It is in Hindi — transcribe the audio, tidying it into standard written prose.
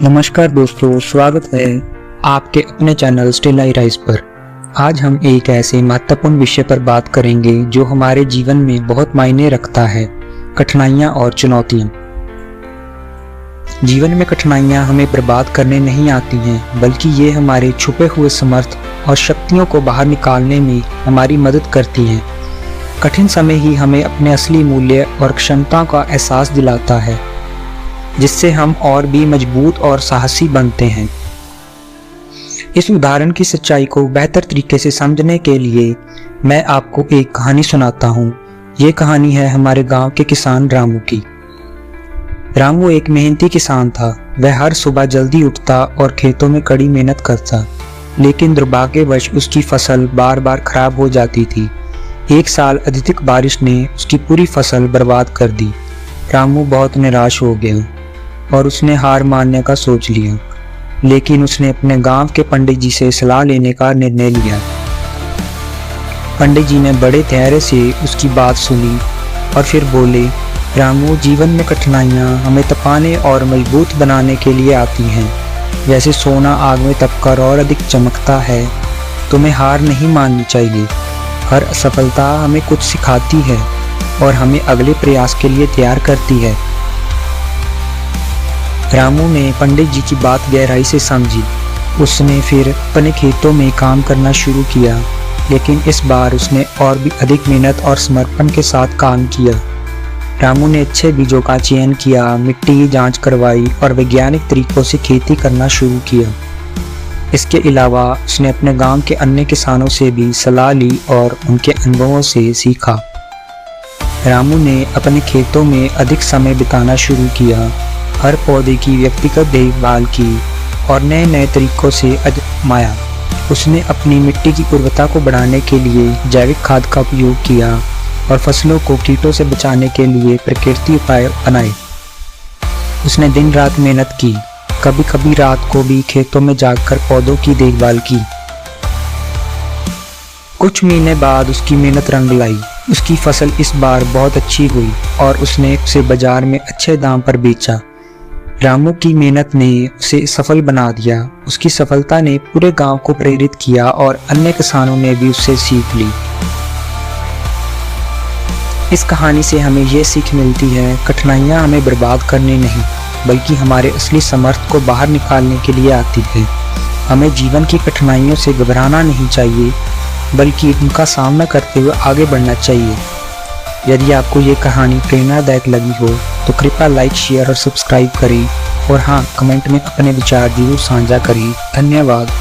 नमस्कार दोस्तों, स्वागत है आपके अपने चैनल स्टिल आई राइज पर। आज हम एक ऐसे महत्वपूर्ण विषय पर बात करेंगे जो हमारे जीवन में बहुत मायने रखता है, कठिनाइयाँ और चुनौतियाँ। जीवन में कठिनाइयाँ हमें बर्बाद करने नहीं आती हैं, बल्कि ये हमारे छुपे हुए समर्थ और शक्तियों को बाहर निकालने में हमारी मदद करती हैं। कठिन समय ही हमें अपने असली मूल्य और क्षमता का एहसास दिलाता है, जिससे हम और भी मजबूत और साहसी बनते हैं। इस उदाहरण की सच्चाई को बेहतर तरीके से समझने के लिए मैं आपको एक कहानी सुनाता हूँ। ये कहानी है हमारे गांव के किसान रामू की। रामू एक मेहनती किसान था। वह हर सुबह जल्दी उठता और खेतों में कड़ी मेहनत करता, लेकिन दुर्भाग्यवश उसकी फसल बार बार खराब हो जाती थी। एक साल अत्यधिक बारिश ने उसकी पूरी फसल बर्बाद कर दी। रामू बहुत निराश हो गया और उसने हार मानने का सोच लिया, लेकिन उसने अपने गांव के पंडित जी से सलाह लेने का निर्णय लिया। पंडित जी ने बड़े धैर्य से उसकी बात सुनी और फिर बोले, रामू, जीवन में कठिनाइयाँ हमें तपाने और मजबूत बनाने के लिए आती हैं। जैसे सोना आग में तपकर और अधिक चमकता है, तुम्हें हार नहीं माननी चाहिए। हर असफलता हमें कुछ सिखाती है और हमें अगले प्रयास के लिए तैयार करती है। रामू ने पंडित जी की बात गहराई से समझी। उसने फिर अपने खेतों में काम करना शुरू किया, लेकिन इस बार उसने और भी अधिक मेहनत और समर्पण के साथ काम किया। रामू ने अच्छे बीजों का चयन किया, मिट्टी की जांच करवाई और वैज्ञानिक तरीकों से खेती करना शुरू किया। इसके अलावा उसने अपने गांव के अन्य किसानों से भी सलाह ली और उनके अनुभवों से सीखा। रामू ने अपने खेतों में अधिक समय बिताना शुरू किया, हर पौधे की व्यक्तिगत देखभाल की और नए नए तरीकों से आजमाया। उसने अपनी मिट्टी की उर्वरता को बढ़ाने के लिए जैविक खाद का उपयोग किया और फसलों को कीटों से बचाने के लिए प्राकृतिक उपाय अपनाए। उसने दिन रात मेहनत की, कभी कभी रात को भी खेतों में जाकर पौधों की देखभाल की। कुछ महीने बाद उसकी मेहनत रंग लाई। उसकी फसल इस बार बहुत अच्छी हुई और उसने उसे बाजार में अच्छे दाम पर बेचा। रामू की मेहनत ने उसे सफल बना दिया। उसकी सफलता ने पूरे गांव को प्रेरित किया और अन्य किसानों ने भी उससे सीख ली। इस कहानी से हमें ये सीख मिलती है, कठिनाइयाँ हमें बर्बाद करने नहीं, बल्कि हमारे असली समर्थ को बाहर निकालने के लिए आती है। हमें जीवन की कठिनाइयों से घबराना नहीं चाहिए, बल्कि उनका सामना करते हुए आगे बढ़ना चाहिए। यदि आपको ये कहानी प्रेरणादायक लगी हो तो कृपया लाइक, शेयर और सब्सक्राइब करें और हाँ, कमेंट में अपने विचार जरूर साझा करें। धन्यवाद।